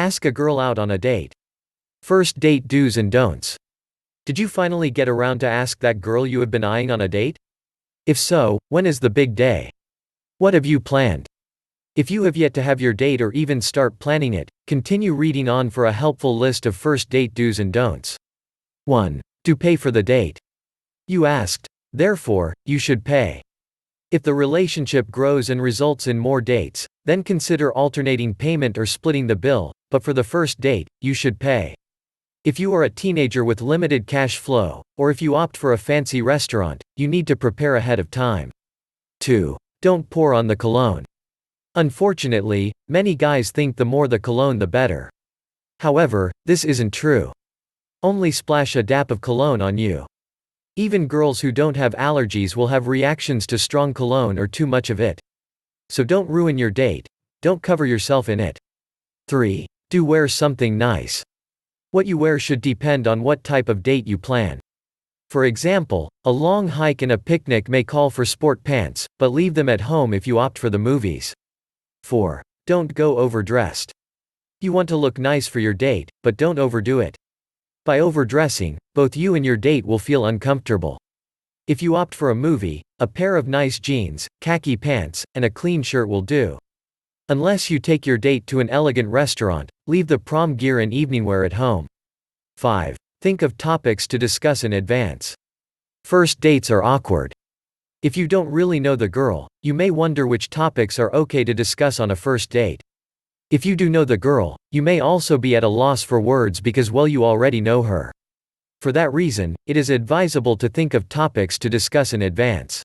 Ask a girl out on a date. First date do's and don'ts. Did you finally get around to ask that girl you have been eyeing on a date? If so, when is the big day? What have you planned? If you have yet to have your date or even start planning it, continue reading on for a helpful list of first date do's and don'ts. 1. Do pay for the date. You asked, therefore, you should pay. If the relationship grows and results in more dates, then consider alternating payment or splitting the bill, but for the first date, you should pay. If you are a teenager with limited cash flow, or if you opt for a fancy restaurant, you need to prepare ahead of time. 2. Don't pour on the cologne. Unfortunately, many guys think the more the cologne the better. However, this isn't true. Only splash a dab of cologne on you. Even girls who don't have allergies will have reactions to strong cologne or too much of it. So don't ruin your date. Don't cover yourself in it. 3. Do wear something nice. What you wear should depend on what type of date you plan. For example, a long hike and a picnic may call for sport pants, but leave them at home if you opt for the movies. 4. Don't go overdressed. You want to look nice for your date, but don't overdo it. By overdressing, both you and your date will feel uncomfortable. If you opt for a movie, a pair of nice jeans, khaki pants, and a clean shirt will do. Unless you take your date to an elegant restaurant, leave the prom gear and evening wear at home. 5. Think of topics to discuss in advance. First dates are awkward. If you don't really know the girl, you may wonder which topics are okay to discuss on a first date. If you do know the girl, you may also be at a loss for words because you already know her. For that reason, it is advisable to think of topics to discuss in advance.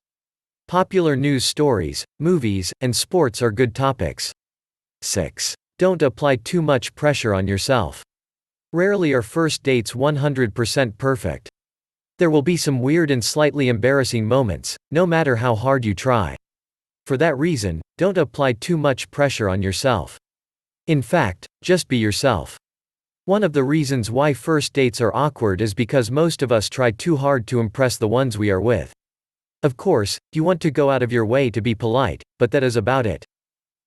Popular news stories, movies, and sports are good topics. 6. Don't apply too much pressure on yourself. Rarely are first dates 100% perfect. There will be some weird and slightly embarrassing moments, no matter how hard you try. For that reason, don't apply too much pressure on yourself. In fact, just be yourself. One of the reasons why first dates are awkward is because most of us try too hard to impress the ones we are with. Of course, you want to go out of your way to be polite, but that is about it.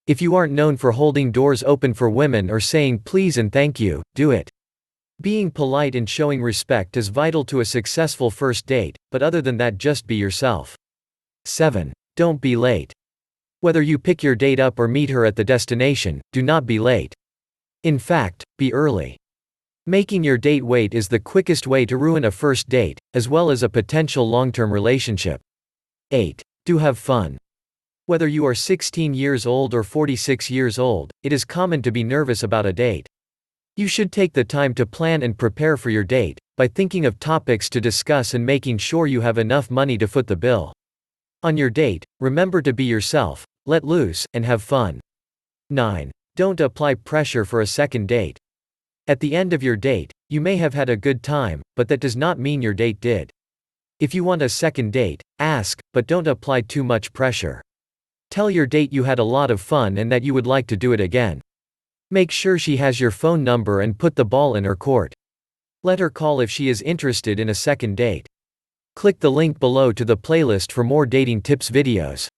If you aren't known for holding doors open for women or saying please and thank you, do it. Being polite and showing respect is vital to a successful first date, but other than that, just be yourself. 7. Don't be late. Whether you pick your date up or meet her at the destination, do not be late. In fact, be early. Making your date wait is the quickest way to ruin a first date, as well as a potential long-term relationship. 8. Do have fun. Whether you are 16 years old or 46 years old, it is common to be nervous about a date. You should take the time to plan and prepare for your date, by thinking of topics to discuss and making sure you have enough money to foot the bill. On your date, remember to be yourself, let loose, and have fun. 9. Don't apply pressure for a second date. At the end of your date, you may have had a good time, but that does not mean your date did. If you want a second date, ask, but don't apply too much pressure. Tell your date you had a lot of fun and that you would like to do it again. Make sure she has your phone number and put the ball in her court. Let her call if she is interested in a second date. Click the link below to the playlist for more dating tips videos.